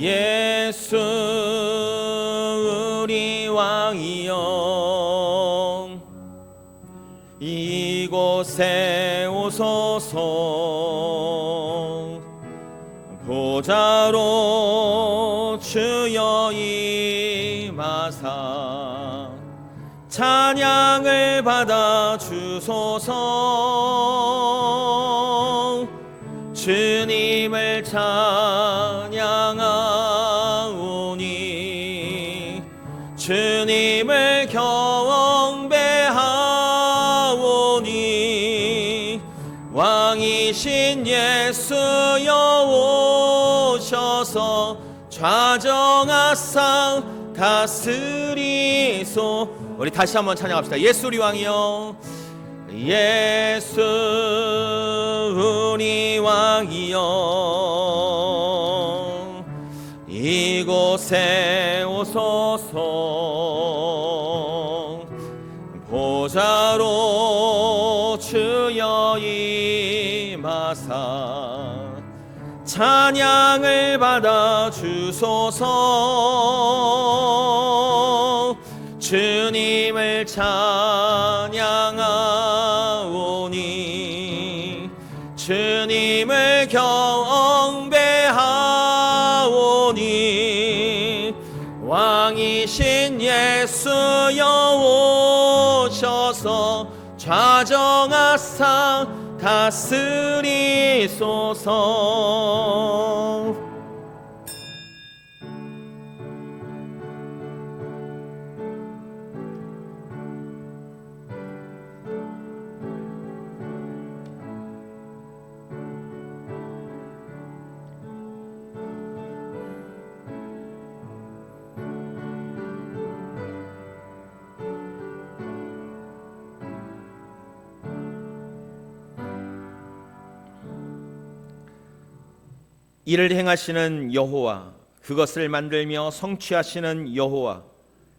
예수 우리 왕이여 이곳에 오소서. 보좌로 주여 임하사 찬양을 받아 주소서. 주님을 찬양하오니 주님을 경배하오니 왕이신 예수여 오셔서 좌정하사 다스리소. 우리 다시 한번 찬양합시다. 예수 우리 왕이여 예수 우리 왕이여 이곳에 오소서. 보좌로 주여 임하사 찬양을 받아 주소서. 주님을 찬양하오니 주님을 경배하오니 왕이신 예수여 오셔서 좌정하사 다스리소서. 이를 행하시는 여호와, 그것을 만들며 성취하시는 여호와,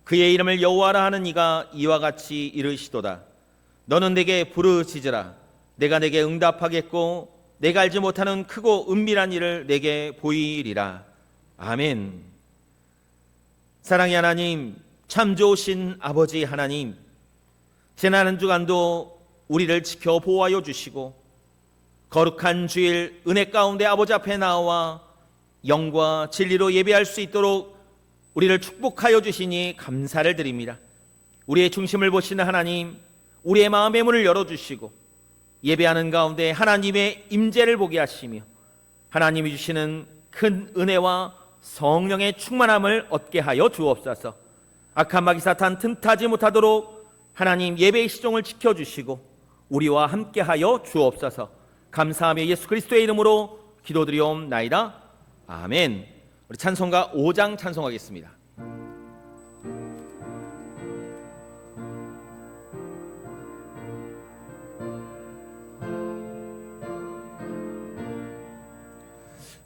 그의 이름을 여호와라 하는 이가 이와 같이 이르시도다. 너는 내게 부르짖으라. 내가 내게 응답하겠고 내가 알지 못하는 크고 은밀한 일을 내게 보이리라. 아멘. 사랑의 하나님, 참 좋으신 아버지 하나님, 지난 한 주간도 우리를 지켜 보호하여 주시고 거룩한 주일 은혜 가운데 아버지 앞에 나와 영과 진리로 예배할 수 있도록 우리를 축복하여 주시니 감사를 드립니다. 우리의 중심을 보시는 하나님, 우리의 마음의 문을 열어주시고 예배하는 가운데 하나님의 임재를 보게 하시며 하나님이 주시는 큰 은혜와 성령의 충만함을 얻게 하여 주옵소서. 악한 마귀 사탄 틈타지 못하도록 하나님 예배의 시종을 지켜주시고 우리와 함께하여 주옵소서. 감사하며 예수 그리스도의 이름으로 기도드리옵나이다. 아멘. 우리 찬송가 5장 찬송하겠습니다.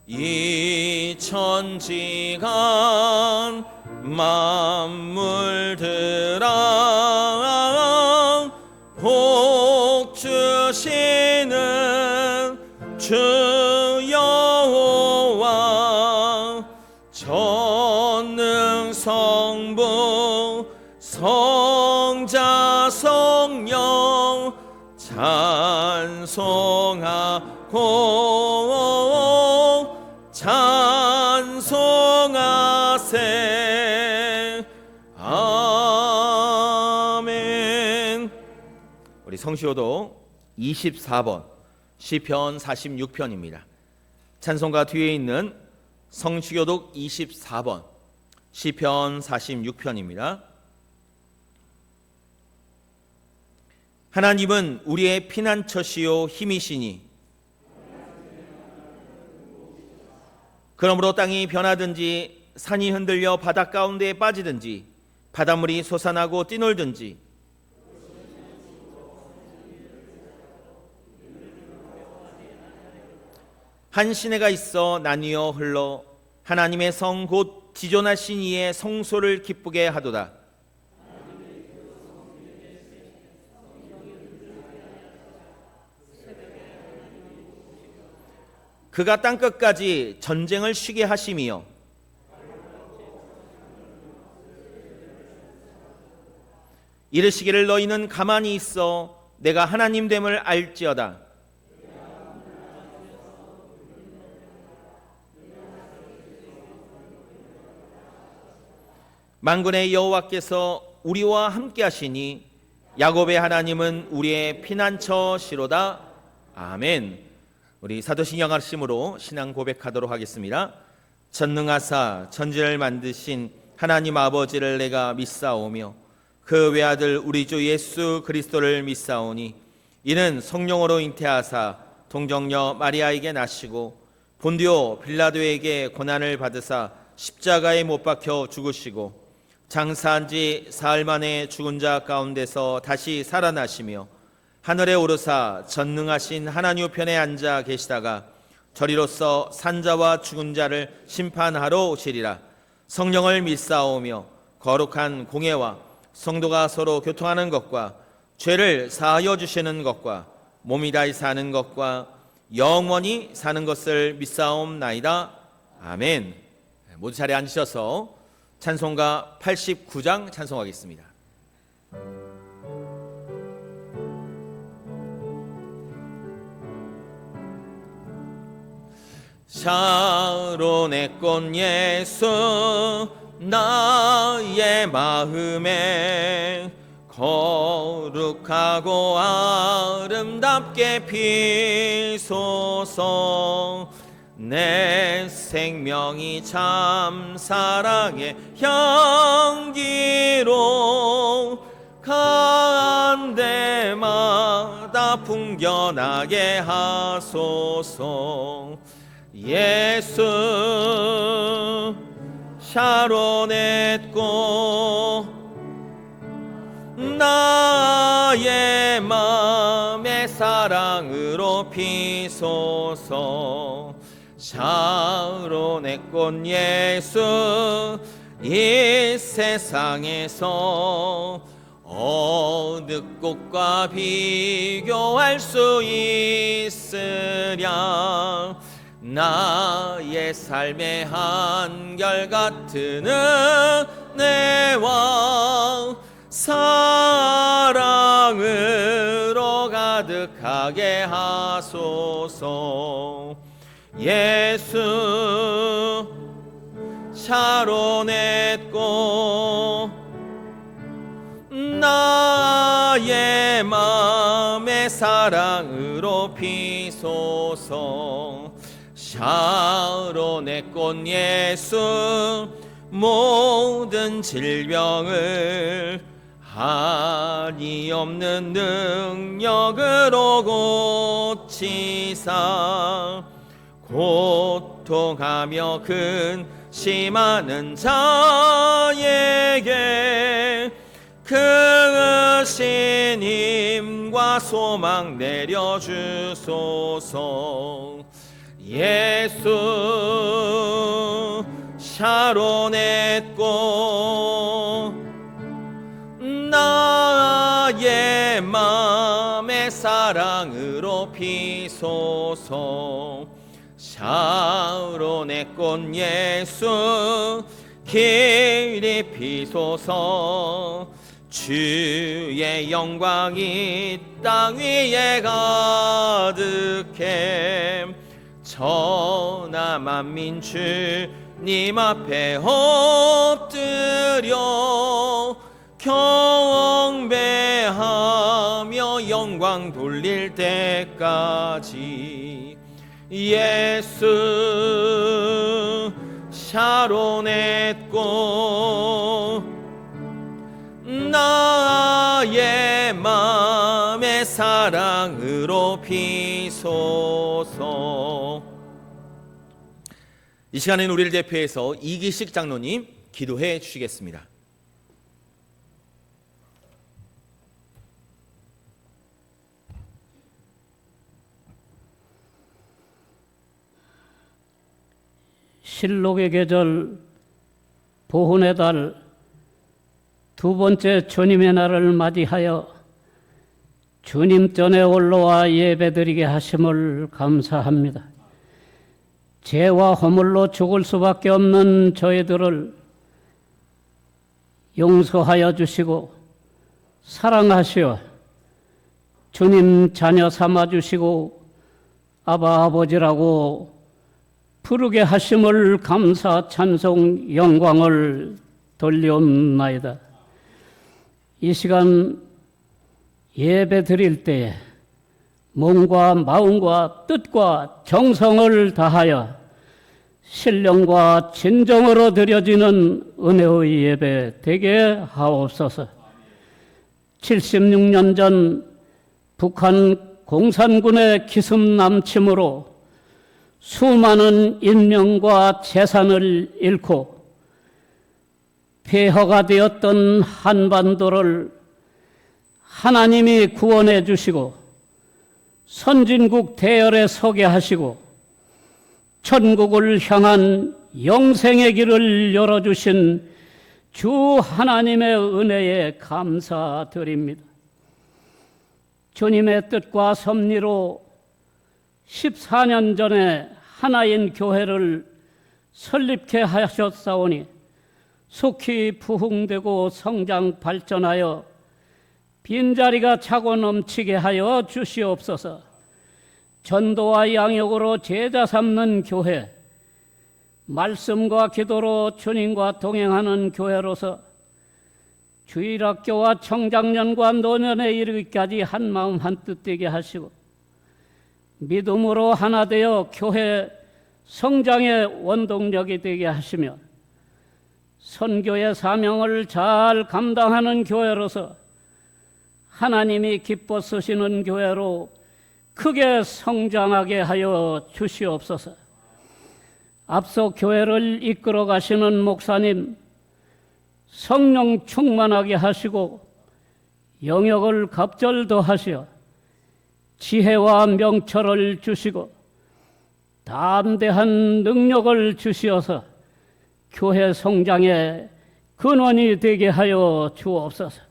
이 천지간 만물들아 복 주시는 주 여호와 전능 성부 성자 성령 찬송하고 찬송하세. 아멘. 우리 성시호도 24번 시편 46편입니다. 찬송가 뒤에 있는 성시교독 24번 시편 46편입니다. 하나님은 우리의 피난처시요 힘이시니 그러므로 땅이 변하든지 산이 흔들려 바다 가운데에 빠지든지 바닷물이 솟아나고 뛰놀든지 한 시내가 있어 나뉘어 흘러 하나님의 성 곧 지존하신 이의 성소를 기쁘게 하도다. 그가 땅끝까지 전쟁을 쉬게 하심이요 이르시기를 너희는 가만히 있어 내가 하나님 됨을 알지어다. 만군의 여호와께서 우리와 함께 하시니 야곱의 하나님은 우리의 피난처시로다. 아멘. 우리 사도신경 말씀으로 신앙 고백하도록 하겠습니다. 전능하사 천지를 만드신 하나님 아버지를 내가 믿사오며 그 외아들 우리 주 예수 그리스도를 믿사오니 이는 성령으로 잉태하사 동정녀 마리아에게 나시고 본디오 빌라도에게 고난을 받으사 십자가에 못 박혀 죽으시고 장사한 지 사흘 만에 죽은 자 가운데서 다시 살아나시며 하늘에 오르사 전능하신 하나님 우편에 앉아 계시다가 저리로서 산자와 죽은 자를 심판하러 오시리라. 성령을 믿사오며 거룩한 공예와 성도가 서로 교통하는 것과 죄를 사하여 주시는 것과 몸이 다히 사는 것과 영원히 사는 것을 믿사옵나이다. 아멘. 모두 자리에 앉으셔서 찬송가 89장 찬송하겠습니다. 샤론의 꽃 예수 나의 마음에 거룩하고 아름답게 피소서. 내 생명이 참 사랑의 향기로 간 데마다 풍겨나게 하소서. 예수 샤론의 꽃 나의 맘의 사랑으로 피소서. 샤론의 꽃 예수 이 세상에서 어느 꽃과 비교할 수 있으랴. 나의 삶의 한결같은 은혜와 사랑으로 가득하게 하소서. 예수 샤론의 꽃 나의 맘의 사랑으로 피소서. 샤론의 꽃 예수 모든 질병을 한이 없는 능력으로 고치사 고통하며 근심하는 자에게 그 신임과 소망 내려주소서. 예수 샤론의 꽃 나의 맘의 사랑으로 피소서. 샤론의 꽃 예수 길이 피소서. 주의 영광이 땅 위에 가득해 천하 만민 주님 앞에 엎드려 경배하며 영광 돌릴 때까지. 예수 샤론의 꽃 나의 맘의 사랑으로 피소서. 이 시간에는 우리를 대표해서 이기식 장로님 기도해 주시겠습니다. 실록의 계절 보훈의 달 두 번째 주님의 날을 맞이하여 주님 전에 올라와 예배드리게 하심을 감사합니다. 죄와 허물로 죽을 수밖에 없는 저희들을 용서하여 주시고 사랑하시어 주님 자녀 삼아주시고 아바 아버지라고 부르게 하심을 감사 찬송 영광을 돌리옵나이다. 이 시간 예배 드릴 때에 몸과 마음과 뜻과 정성을 다하여 신령과 진정으로 드려지는 은혜의 예배 되게 하옵소서. 76년 전 북한 공산군의 기습 남침으로 수많은 인명과 재산을 잃고 폐허가 되었던 한반도를 하나님이 구원해 주시고 선진국 대열에 서게 하시고 천국을 향한 영생의 길을 열어주신 주 하나님의 은혜에 감사드립니다. 주님의 뜻과 섭리로 14년 전에 하나인 교회를 설립케 하셨사오니 속히 부흥되고 성장 발전하여 빈자리가 차고 넘치게 하여 주시옵소서. 전도와 양육으로 제자 삼는 교회, 말씀과 기도로 주님과 동행하는 교회로서 주일학교와 청장년과 노년에 이르기까지 한마음 한뜻 되게 하시고 믿음으로 하나 되어 교회 성장의 원동력이 되게 하시며 선교의 사명을 잘 감당하는 교회로서 하나님이 기뻐 쓰시는 교회로 크게 성장하게 하여 주시옵소서. 앞서 교회를 이끌어 가시는 목사님 성령 충만하게 하시고 영역을 갑절도 하시어 지혜와 명철을 주시고 담대한 능력을 주시어서 교회 성장의 근원이 되게 하여 주옵소서.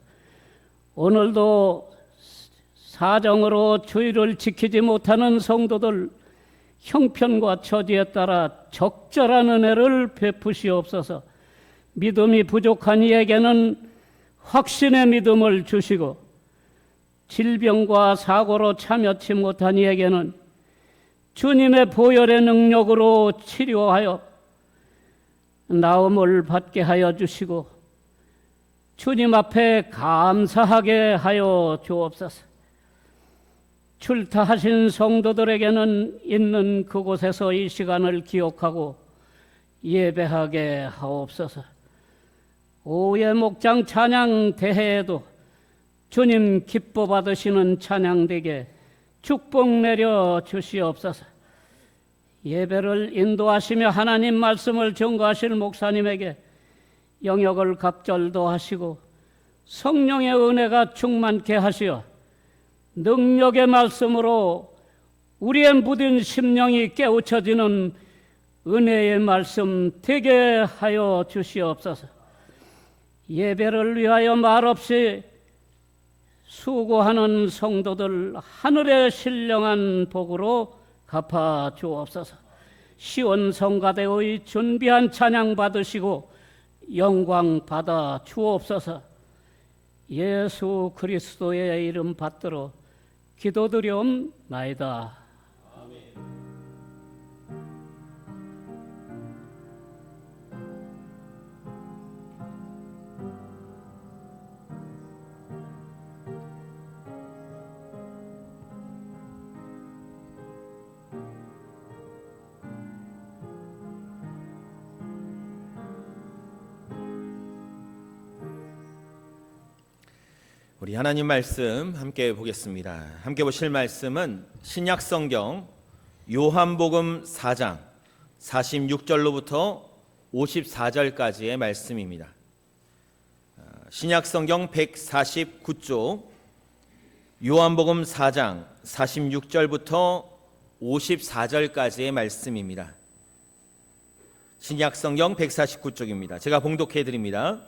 오늘도 사정으로 주의를 지키지 못하는 성도들 형편과 처지에 따라 적절한 은혜를 베푸시옵소서. 믿음이 부족한 이에게는 확신의 믿음을 주시고 질병과 사고로 참여치 못한 이에게는 주님의 보혈의 능력으로 치료하여 나음을 받게 하여 주시고 주님 앞에 감사하게 하여 주옵소서. 출타하신 성도들에게는 있는 그곳에서 이 시간을 기억하고 예배하게 하옵소서. 오후의 목장 찬양 대회에도 주님 기뻐 받으시는 찬양 되게 축복 내려 주시옵소서. 예배를 인도하시며 하나님 말씀을 증거하실 목사님에게 영역을 갑절도 하시고 성령의 은혜가 충만케 하시어 능력의 말씀으로 우리의 무딘 심령이 깨우쳐지는 은혜의 말씀 되게 하여 주시옵소서. 예배를 위하여 말없이 수고하는 성도들 하늘의 신령한 복으로 갚아 주옵소서. 시온 성가대의 준비한 찬양 받으시고 영광 받아 주옵소서. 예수 그리스도의 이름 받들어 기도드리옵나이다. 우리 하나님 말씀 함께 보겠습니다. 함께 보실 말씀은 신약성경 요한복음 4장 46절로부터 54절까지의 말씀입니다. 신약성경 149쪽 요한복음 4장 46절부터 54절까지의 말씀입니다. 신약성경 149쪽입니다. 제가 봉독해 드립니다.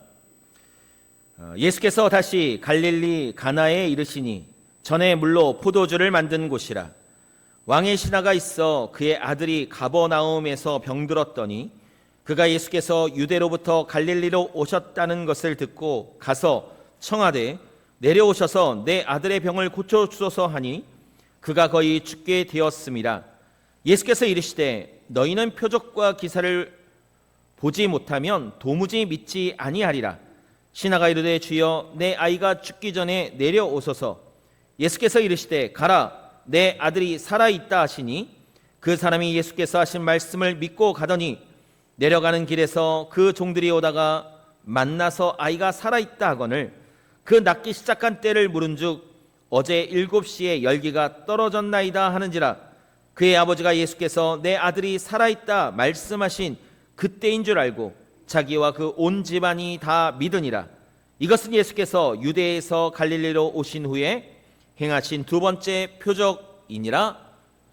예수께서 다시 갈릴리 가나에 이르시니 전에 물로 포도주를 만든 곳이라. 왕의 신하가 있어 그의 아들이 가버나움에서 병들었더니 그가 예수께서 유대로부터 갈릴리로 오셨다는 것을 듣고 가서 청하되 내려오셔서 내 아들의 병을 고쳐주소서 하니 그가 거의 죽게 되었습니다. 예수께서 이르시되 너희는 표적과 기사를 보지 못하면 도무지 믿지 아니하리라. 신하가 이르되 주여 내 아이가 죽기 전에 내려오소서. 예수께서 이르시되 가라 내 아들이 살아있다 하시니 그 사람이 예수께서 하신 말씀을 믿고 가더니 내려가는 길에서 그 종들이 오다가 만나서 아이가 살아있다 하거늘 그 낫기 시작한 때를 물은즉 어제 7시에 열기가 떨어졌나이다 하는지라. 그의 아버지가 예수께서 내 아들이 살아있다 말씀하신 그때인 줄 알고 자기와 그 온 집안이 다 믿으니라. 이것은 예수께서 유대에서 갈릴리로 오신 후에 행하신 두 번째 표적이니라.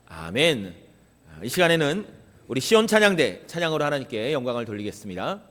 아멘. 이 시간에는 우리 시온 찬양대 찬양으로 하나님께 영광을 돌리겠습니다.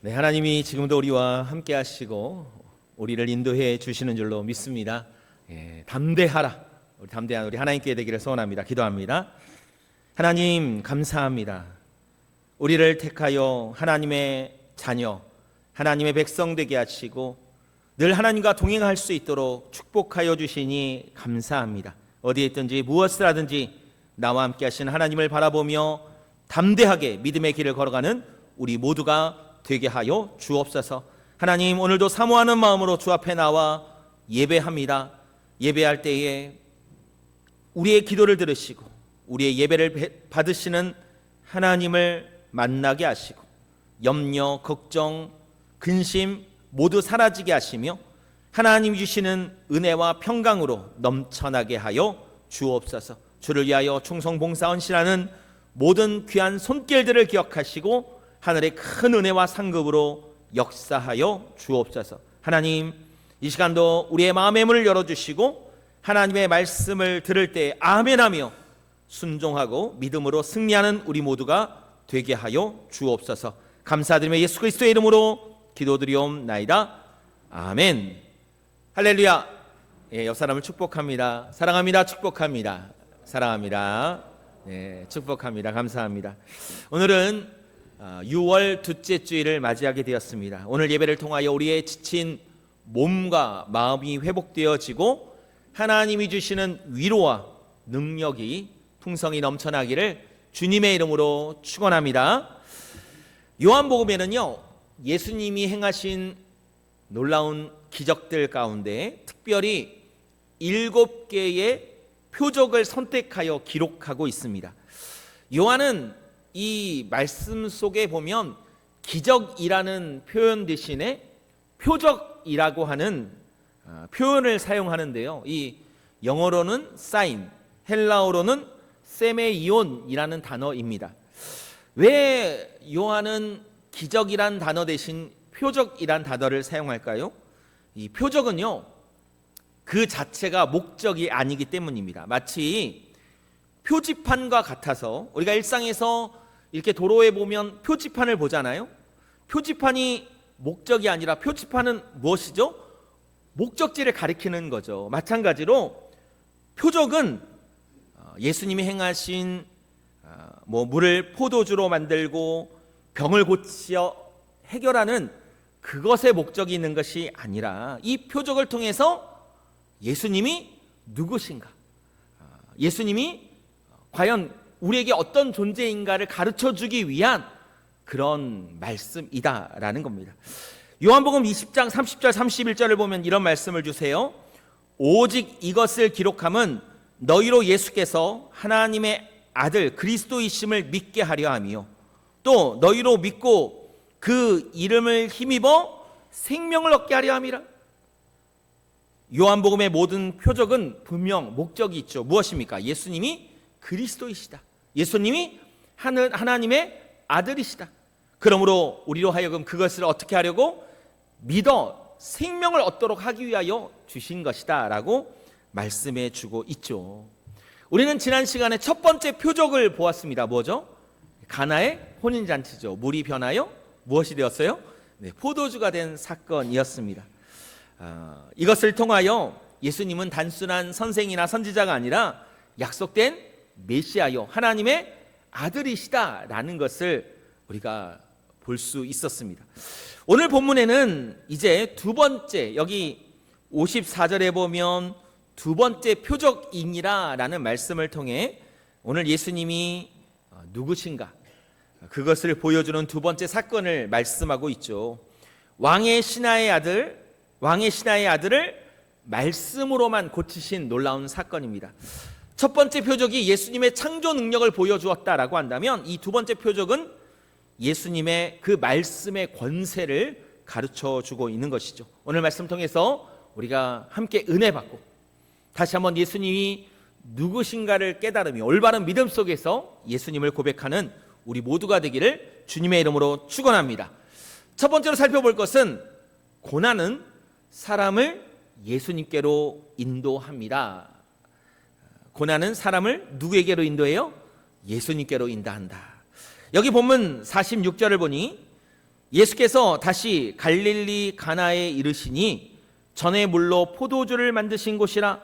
네, 하나님이 지금도 우리와 함께 하시고 우리를 인도해 주시는 줄로 믿습니다. 담대하라. 우리 담대한 우리 하나님께 되기를 소원합니다. 기도합니다. 하나님 감사합니다. 우리를 택하여 하나님의 자녀, 하나님의 백성 되게 하시고 늘 하나님과 동행할 수 있도록 축복하여 주시니 감사합니다. 어디에 있든지 무엇을 하든지 나와 함께 하신 하나님을 바라보며 담대하게 믿음의 길을 걸어가는 우리 모두가 되게 하여 주옵소서. 하나님, 오늘도 사모하는 마음으로 주 앞에 나와 예배합니다. 예배할 때에 우리의 기도를 들으시고 우리의 예배를 받으시는 하나님을 만나게 하시고 염려, 걱정, 근심 모두 사라지게 하시며 하나님이 주시는 은혜와 평강으로 넘쳐나게 하여 주옵소서. 주를 위하여 충성 봉사 헌신하는 모든 귀한 손길들을 기억하시고 하늘의 큰 은혜와 상급으로 역사하여 주옵소서. 하나님, 이 시간도 우리의 마음의 문을 열어주시고 하나님의 말씀을 들을 때 아멘하며 순종하고 믿음으로 승리하는 우리 모두가 되게 하여 주옵소서. 감사드리며 예수 그리스도의 이름으로 기도드리옵나이다. 아멘. 할렐루야. 옆 사람을 축복합니다. 사랑합니다. 축복합니다. 사랑합니다. 축복합니다. 감사합니다. 오늘은 6월 둘째 주일을 맞이하게 되었습니다. 오늘 예배를 통하여 우리의 지친 몸과 마음이 회복되어지고 하나님이 주시는 위로와 능력이 풍성히 넘쳐나기를 주님의 이름으로 축원합니다. 요한복음에는요, 예수님이 행하신 놀라운 기적들 가운데 특별히 7개의 표적을 선택하여 기록하고 있습니다. 요한은 이 말씀 속에 보면 기적이라는 표현 대신에 표적이라고 하는 표현을 사용하는데요. 이 영어로는 사인, 헬라어로는 세메이온이라는 단어입니다. 왜 요한은 기적이란 단어 대신 표적이란 단어를 사용할까요? 이 표적은요, 그 자체가 목적이 아니기 때문입니다. 마치 표지판과 같아서 우리가 일상에서 이렇게 도로에 보면 표지판을 보잖아요. 표지판이 목적이 아니라 표지판은 무엇이죠? 목적지를 가리키는 거죠. 마찬가지로 표적은 예수님이 행하신 물을 포도주로 만들고 병을 고쳐 해결하는 그것의 목적이 있는 것이 아니라 이 표적을 통해서 예수님이 누구신가, 예수님이 과연 우리에게 어떤 존재인가를 가르쳐주기 위한 그런 말씀이다라는 겁니다. 요한복음 20장 30절 31절을 보면 이런 말씀을 주세요. 오직 이것을 기록함은 너희로 예수께서 하나님의 아들 그리스도이심을 믿게 하려 함이요 또 너희로 믿고 그 이름을 힘입어 생명을 얻게 하려 함이라. 요한복음의 모든 표적은 분명 목적이 있죠. 무엇입니까? 예수님이 그리스도이시다. 예수님이 하나님의 아들이시다. 그러므로 우리로 하여금 그것을 어떻게 하려고? 믿어 생명을 얻도록 하기 위하여 주신 것이다 라고 말씀해 주고 있죠. 우리는 지난 시간에 첫 번째 표적을 보았습니다. 뭐죠? 가나의 혼인잔치죠. 물이 변하여 무엇이 되었어요? 포도주가 된 사건이었습니다. 이것을 통하여 예수님은 단순한 선생이나 선지자가 아니라 약속된 메시아요 하나님의 아들이시다라는 것을 우리가 볼 수 있었습니다. 오늘 본문에는 이제 두 번째, 여기 54절에 보면 두 번째 표적이니라 라는 말씀을 통해 오늘 예수님이 누구신가 그것을 보여주는 두 번째 사건을 말씀하고 있죠. 왕의 신하의 아들을 말씀으로만 고치신 놀라운 사건입니다. 첫 번째 표적이 예수님의 창조 능력을 보여주었다라고 한다면 이 두 번째 표적은 예수님의 그 말씀의 권세를 가르쳐주고 있는 것이죠. 오늘 말씀 통해서 우리가 함께 은혜 받고 다시 한번 예수님이 누구신가를 깨달으며 올바른 믿음 속에서 예수님을 고백하는 우리 모두가 되기를 주님의 이름으로 축원합니다. 첫 번째로 살펴볼 것은 고난은 사람을 예수님께로 인도합니다. 고난은 사람을 누구에게로 인도해요? 예수님께로 인도한다. 여기 본문 46절을 보니 예수께서 다시 갈릴리 가나에 이르시니 전에 물로 포도주를 만드신 곳이라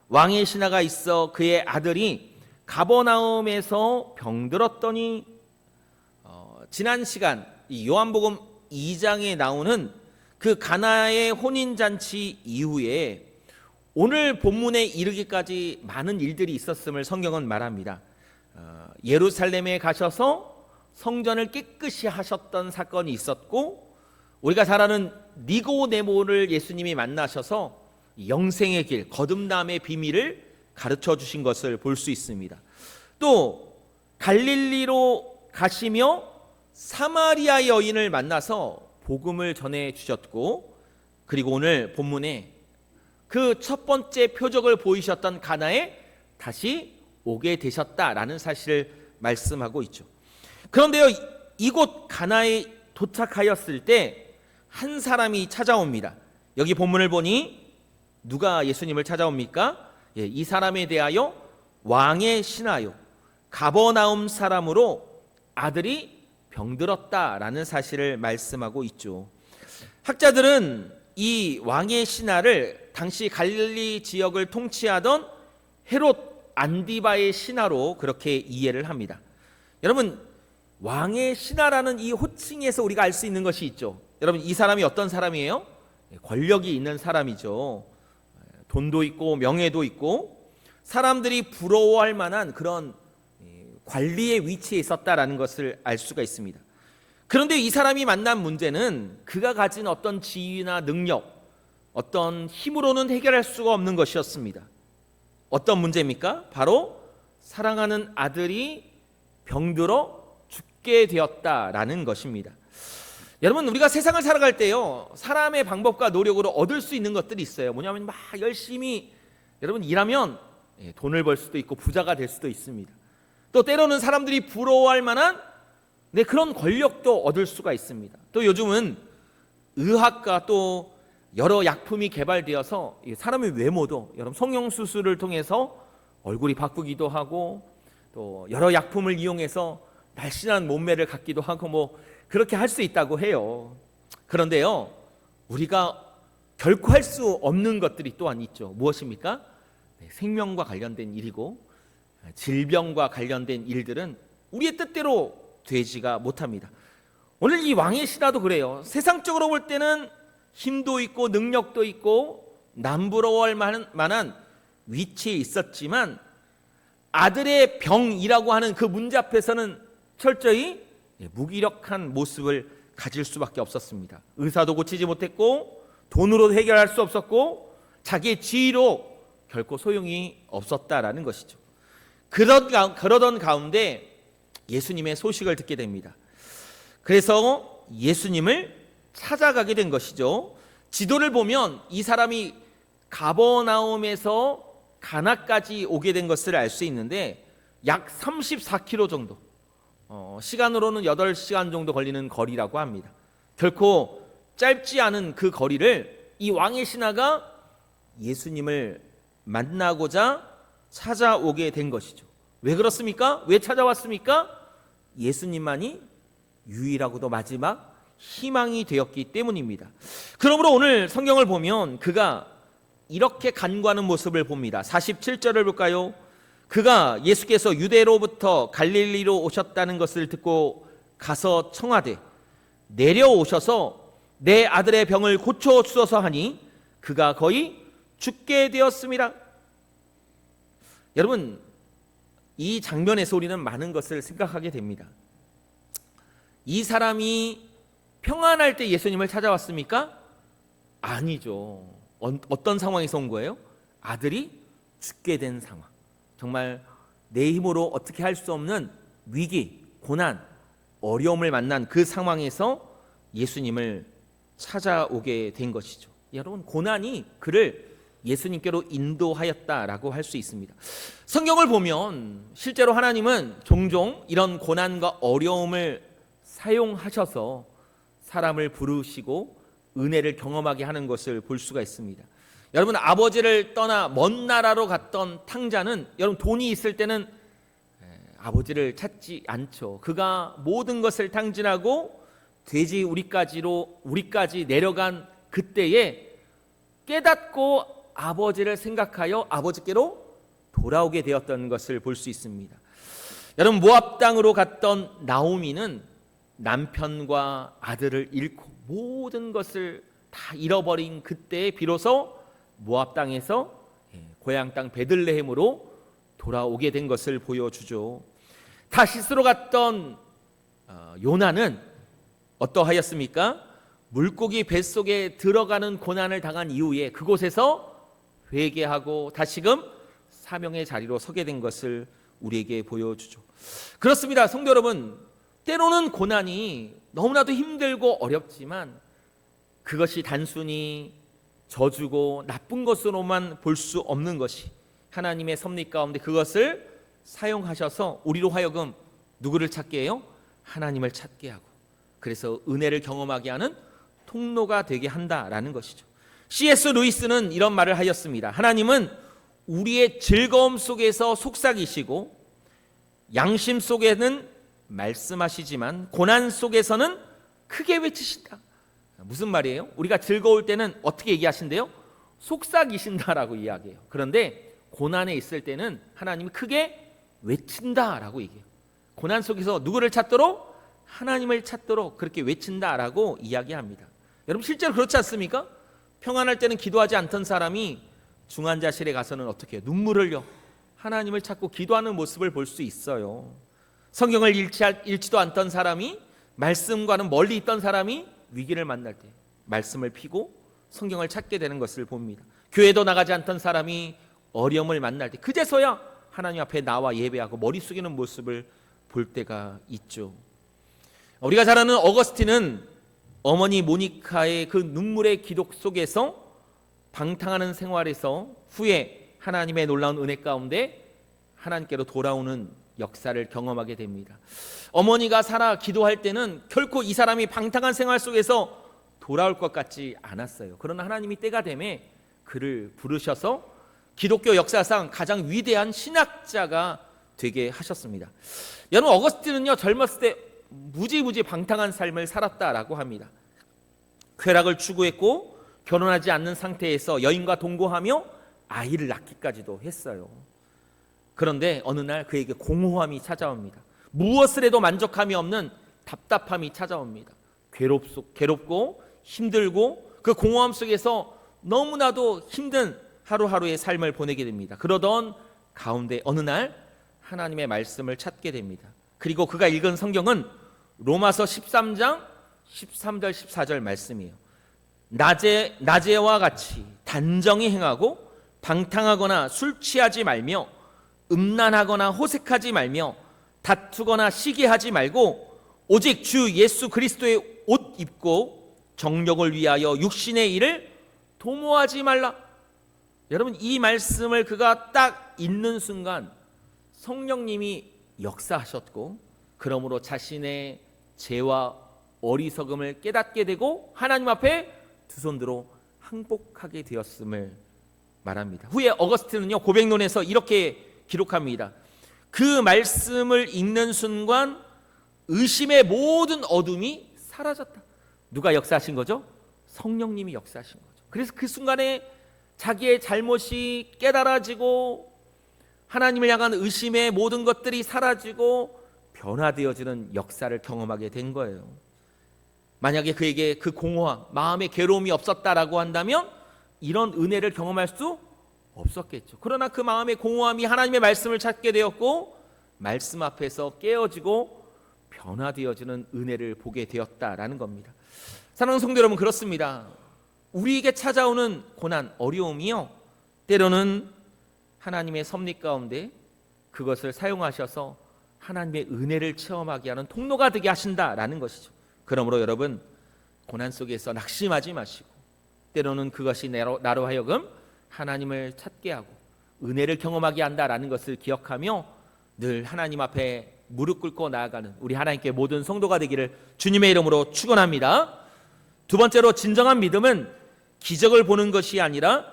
왕의 신하가 있어 그의 아들이 가버나움에서 병들었더니 지난 시간 이 요한복음 2장에 나오는 그 가나의 혼인잔치 이후에 오늘 본문에 이르기까지 많은 일들이 있었음을 성경은 말합니다. 예루살렘에 가셔서 성전을 깨끗이 하셨던 사건이 있었고, 우리가 잘 아는 니고데모를 예수님이 만나셔서 영생의 길, 거듭남의 비밀을 가르쳐 주신 것을 볼 수 있습니다. 또 갈릴리로 가시며 사마리아 여인을 만나서 복음을 전해 주셨고, 그리고 오늘 본문에 그 첫 번째 표적을 보이셨던 가나에 다시 오게 되셨다라는 사실을 말씀하고 있죠. 그런데요, 이곳 가나에 도착하였을 때 한 사람이 찾아옵니다. 여기 본문을 보니 누가 예수님을 찾아옵니까? 이 사람에 대하여 왕의 신하요 가버나움 사람으로 아들이 병들었다라는 사실을 말씀하고 있죠. 학자들은 이 왕의 신하를 당시 갈릴리 지역을 통치하던 헤롯 안디바의 신하로 그렇게 이해를 합니다. 여러분, 왕의 신하라는 이 호칭에서 우리가 알 수 있는 것이 있죠. 여러분, 이 사람이 어떤 사람이에요? 권력이 있는 사람이죠. 돈도 있고 명예도 있고 사람들이 부러워할 만한 그런 관리의 위치에 있었다라는 것을 알 수가 있습니다. 그런데 이 사람이 만난 문제는 그가 가진 어떤 지위나 능력, 어떤 힘으로는 해결할 수가 없는 것이었습니다. 어떤 문제입니까? 바로 사랑하는 아들이 병들어 죽게 되었다라는 것입니다. 여러분, 우리가 세상을 살아갈 때요, 사람의 방법과 노력으로 얻을 수 있는 것들이 있어요. 뭐냐면 막 열심히 여러분 일하면 돈을 벌 수도 있고 부자가 될 수도 있습니다. 또 때로는 사람들이 부러워할 만한 그런 권력도 얻을 수가 있습니다. 또 요즘은 의학과 또 여러 약품이 개발되어서 사람의 외모도 여러분 성형수술을 통해서 얼굴이 바꾸기도 하고 또 여러 약품을 이용해서 날씬한 몸매를 갖기도 하고 뭐 그렇게 할 수 있다고 해요. 그런데요, 우리가 결코 할 수 없는 것들이 또한 있죠. 무엇입니까? 생명과 관련된 일이고 질병과 관련된 일들은 우리의 뜻대로 되지가 못합니다. 오늘 이 왕의 신하도 그래요. 세상적으로 볼 때는 힘도 있고 능력도 있고 남부러워할 만한 위치에 있었지만 아들의 병이라고 하는 그 문제 앞에서는 철저히 무기력한 모습을 가질 수밖에 없었습니다. 의사도 고치지 못했고 돈으로 해결할 수 없었고 자기의 지위로 결코 소용이 없었다라는 것이죠. 그러던 가운데 예수님의 소식을 듣게 됩니다. 그래서 예수님을 찾아가게 된 것이죠. 지도를 보면 이 사람이 가버나움에서 가나까지 오게 된 것을 알 수 있는데 약 34km 정도, 시간으로는 8시간 정도 걸리는 거리라고 합니다. 결코 짧지 않은 그 거리를 이 왕의 신하가 예수님을 만나고자 찾아오게 된 것이죠. 왜 그렇습니까? 왜 찾아왔습니까? 예수님만이 유일하고도 마지막 희망이 되었기 때문입니다. 그러므로 오늘 성경을 보면 그가 이렇게 간구하는 모습을 봅니다. 47절을 볼까요? 그가 예수께서 유대로부터 갈릴리로 오셨다는 것을 듣고 가서 청하되 내려오셔서 내 아들의 병을 고쳐 주소서 하니 그가 거의 죽게 되었습니다. 여러분, 이 장면에서 우리는 많은 것을 생각하게 됩니다. 이 사람이 평안할 때 예수님을 찾아왔습니까? 아니죠. 어떤 상황에서 온 거예요? 아들이 죽게 된 상황. 정말 내 힘으로 어떻게 할 수 없는 위기, 고난, 어려움을 만난 그 상황에서 예수님을 찾아오게 된 것이죠. 여러분, 고난이 그를 예수님께로 인도하였다라고 할 수 있습니다. 성경을 보면 실제로 하나님은 종종 이런 고난과 어려움을 사용하셔서 사람을 부르시고 은혜를 경험하게 하는 것을 볼 수가 있습니다. 여러분, 아버지를 떠나 먼 나라로 갔던 탕자는 여러분 돈이 있을 때는 아버지를 찾지 않죠. 그가 모든 것을 탕진하고 돼지 우리까지 내려간 그때에 깨닫고 아버지를 생각하여 아버지께로 돌아오게 되었던 것을 볼 수 있습니다. 여러분, 모압 땅으로 갔던 나오미는 남편과 아들을 잃고 모든 것을 다 잃어버린 그때에 비로소 모압 땅에서 고향 땅 베들레헴으로 돌아오게 된 것을 보여주죠. 다시스로 갔던 요나는 어떠하였습니까? 물고기 뱃속에 들어가는 고난을 당한 이후에 그곳에서 회개하고 다시금 사명의 자리로 서게 된 것을 우리에게 보여주죠. 그렇습니다. 성도 여러분, 때로는 고난이 너무나도 힘들고 어렵지만 그것이 단순히 저주고 나쁜 것으로만 볼 수 없는 것이 하나님의 섭리 가운데 그것을 사용하셔서 우리로 하여금 누구를 찾게 해요? 하나님을 찾게 하고 그래서 은혜를 경험하게 하는 통로가 되게 한다라는 것이죠. C.S. 루이스는 이런 말을 하였습니다. 하나님은 우리의 즐거움 속에서 속삭이시고 양심 속에는 말씀하시지만 고난 속에서는 크게 외치신다. 무슨 말이에요? 우리가 즐거울 때는 어떻게 얘기하신대요? 속삭이신다라고 이야기해요. 그런데 고난에 있을 때는 하나님이 크게 외친다라고 얘기해요. 고난 속에서 누구를 찾도록? 하나님을 찾도록 그렇게 외친다라고 이야기합니다. 여러분 실제로 그렇지 않습니까? 평안할 때는 기도하지 않던 사람이 중환자실에 가서는 어떻게 해요? 눈물을 흘려 하나님을 찾고 기도하는 모습을 볼 수 있어요. 성경을 읽지도 않던 사람이 말씀과는 멀리 있던 사람이 위기를 만날 때 말씀을 피고 성경을 찾게 되는 것을 봅니다. 교회도 나가지 않던 사람이 어려움을 만날 때 그제서야 하나님 앞에 나와 예배하고 머리 숙이는 모습을 볼 때가 있죠. 우리가 잘 아는 어거스틴은 어머니 모니카의 그 눈물의 기도 속에서 방탕하는 생활에서 후에 하나님의 놀라운 은혜 가운데 하나님께로 돌아오는 역사를 경험하게 됩니다. 어머니가 살아 기도할 때는 결코 이 사람이 방탕한 생활 속에서 돌아올 것 같지 않았어요. 그러나 하나님이 때가 되매 그를 부르셔서 기독교 역사상 가장 위대한 신학자가 되게 하셨습니다. 여러분 어거스틴은요 젊었을 때 무지무지 방탕한 삶을 살았다라고 합니다. 쾌락을 추구했고 결혼하지 않는 상태에서 여인과 동거하며 아이를 낳기까지도 했어요. 그런데 어느 날 그에게 공허함이 찾아옵니다. 무엇을 해도 만족함이 없는 답답함이 찾아옵니다. 괴롭고 힘들고 그 공허함 속에서 너무나도 힘든 하루하루의 삶을 보내게 됩니다. 그러던 가운데 어느 날 하나님의 말씀을 찾게 됩니다. 그리고 그가 읽은 성경은 로마서 13장 13절 14절 말씀이에요. 낮에와 같이 단정히 행하고 방탕하거나 술 취하지 말며 음란하거나 호색하지 말며 다투거나 시기하지 말고 오직 주 예수 그리스도의 옷 입고 정욕을 위하여 육신의 일을 도모하지 말라. 여러분 이 말씀을 그가 딱 읽는 순간 성령님이 역사하셨고 그러므로 자신의 죄와 어리석음을 깨닫게 되고 하나님 앞에 두 손 들어 항복하게 되었음을 말합니다. 후에 어거스틴은요 고백론에서 이렇게 기록합니다. 그 말씀을 읽는 순간 의심의 모든 어둠이 사라졌다. 누가 역사하신 거죠? 성령님이 역사하신 거죠. 그래서 그 순간에 자기의 잘못이 깨달아지고 하나님을 향한 의심의 모든 것들이 사라지고 변화되어지는 역사를 경험하게 된 거예요. 만약에 그에게 그 공허함, 마음의 괴로움이 없었다라고 한다면 이런 은혜를 경험할 수 없었겠죠. 그러나 그 마음의 공허함이 하나님의 말씀을 찾게 되었고 말씀 앞에서 깨어지고 변화되어지는 은혜를 보게 되었다라는 겁니다. 사랑하는 성도 여러분, 그렇습니다. 우리에게 찾아오는 고난, 어려움이요 때로는 하나님의 섭리 가운데 그것을 사용하셔서 하나님의 은혜를 체험하게 하는 통로가 되게 하신다라는 것이죠. 그러므로 여러분 고난 속에서 낙심하지 마시고 때로는 그것이 나로 하여금 하나님을 찾게 하고 은혜를 경험하게 한다라는 것을 기억하며 늘 하나님 앞에 무릎 꿇고 나아가는 우리 하나님께 모든 성도가 되기를 주님의 이름으로 축원합니다. 두 번째로 진정한 믿음은 기적을 보는 것이 아니라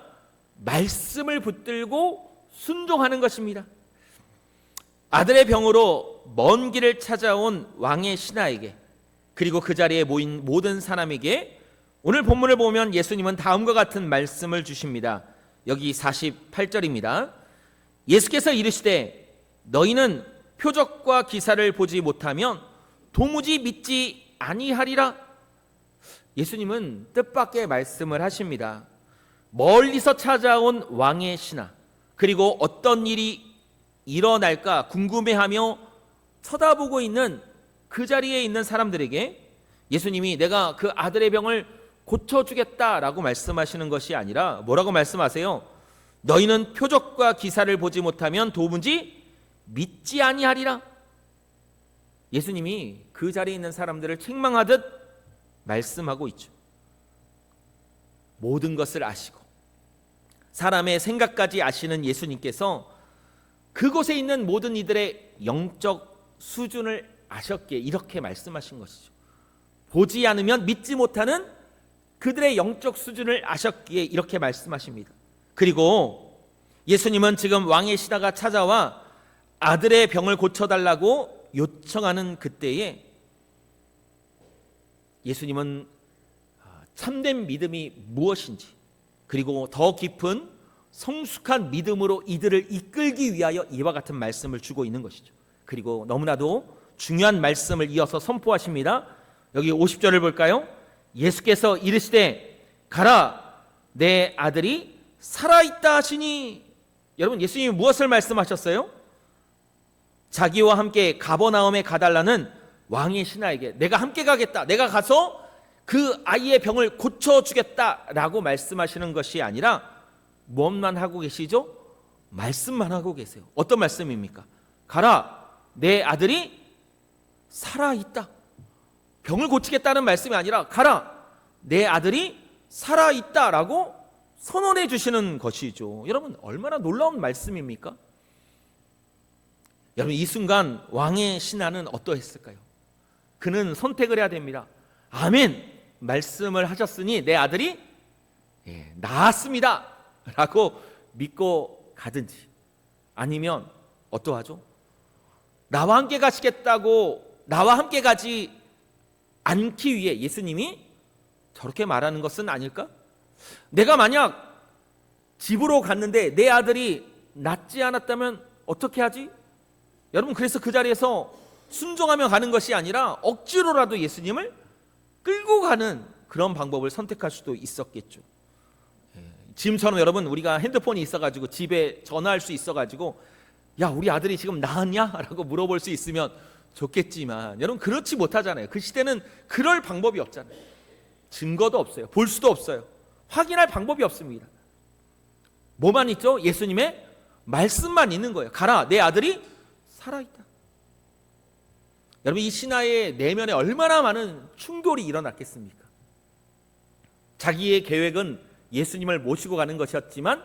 말씀을 붙들고 순종하는 것입니다. 아들의 병으로 먼 길을 찾아온 왕의 신하에게 그리고 그 자리에 모인 모든 사람에게 오늘 본문을 보면 예수님은 다음과 같은 말씀을 주십니다. 여기 48절입니다. 예수께서 이르시되 너희는 표적과 기사를 보지 못하면 도무지 믿지 아니하리라. 예수님은 뜻밖의 말씀을 하십니다. 멀리서 찾아온 왕의 신하 그리고 어떤 일이 일어날까 궁금해하며 쳐다보고 있는 그 자리에 있는 사람들에게 예수님이 내가 그 아들의 병을 고쳐주겠다라고 말씀하시는 것이 아니라 뭐라고 말씀하세요? 너희는 표적과 기사를 보지 못하면 도무지 믿지 아니하리라. 예수님이 그 자리에 있는 사람들을 책망하듯 말씀하고 있죠. 모든 것을 아시고 사람의 생각까지 아시는 예수님께서 그곳에 있는 모든 이들의 영적 수준을 아셨기에 이렇게 말씀하신 것이죠. 보지 않으면 믿지 못하는 그들의 영적 수준을 아셨기에 이렇게 말씀하십니다. 그리고 예수님은 지금 왕의 신하가 찾아와 아들의 병을 고쳐달라고 요청하는 그때에 예수님은 참된 믿음이 무엇인지, 그리고 더 깊은 성숙한 믿음으로 이들을 이끌기 위하여 이와 같은 말씀을 주고 있는 것이죠. 그리고 너무나도 중요한 말씀을 이어서 선포하십니다. 여기 50절을 볼까요? 예수께서 이르시되 가라, 내 아들이 살아있다 하시니. 여러분, 예수님이 무엇을 말씀하셨어요? 자기와 함께 가버나움에 가달라는 왕의 신하에게 내가 함께 가겠다, 내가 가서 그 아이의 병을 고쳐주겠다라고 말씀하시는 것이 아니라 무엇만 하고 계시죠? 말씀만 하고 계세요. 어떤 말씀입니까? 가라, 내 아들이 살아있다. 병을 고치겠다는 말씀이 아니라 가라, 내 아들이 살아있다라고 선언해 주시는 것이죠. 여러분, 얼마나 놀라운 말씀입니까? 여러분, 이 순간 왕의 신하는 어떠했을까요? 그는 선택을 해야 됩니다. 아멘, 말씀을 하셨으니 내 아들이 나았습니다 라고 믿고 가든지, 아니면 어떠하죠? 나와 함께 가시겠다고 나와 함께 가지 않기 위해 예수님이 저렇게 말하는 것은 아닐까? 내가 만약 집으로 갔는데 내 아들이 낫지 않았다면 어떻게 하지? 여러분, 그래서 그 자리에서 순종하며 가는 것이 아니라 억지로라도 예수님을 끌고 가는 그런 방법을 선택할 수도 있었겠죠. 지금처럼 여러분, 우리가 핸드폰이 있어가지고 집에 전화할 수 있어가지고 야, 우리 아들이 지금 나았냐? 라고 물어볼 수 있으면 좋겠지만 여러분, 그렇지 못하잖아요. 그 시대는 그럴 방법이 없잖아요. 증거도 없어요. 볼 수도 없어요. 확인할 방법이 없습니다. 뭐만 있죠? 예수님의 말씀만 있는 거예요. 가라, 내 아들이 살아있다. 여러분, 이 신하의 내면에 얼마나 많은 충돌이 일어났겠습니까? 자기의 계획은 예수님을 모시고 가는 것이었지만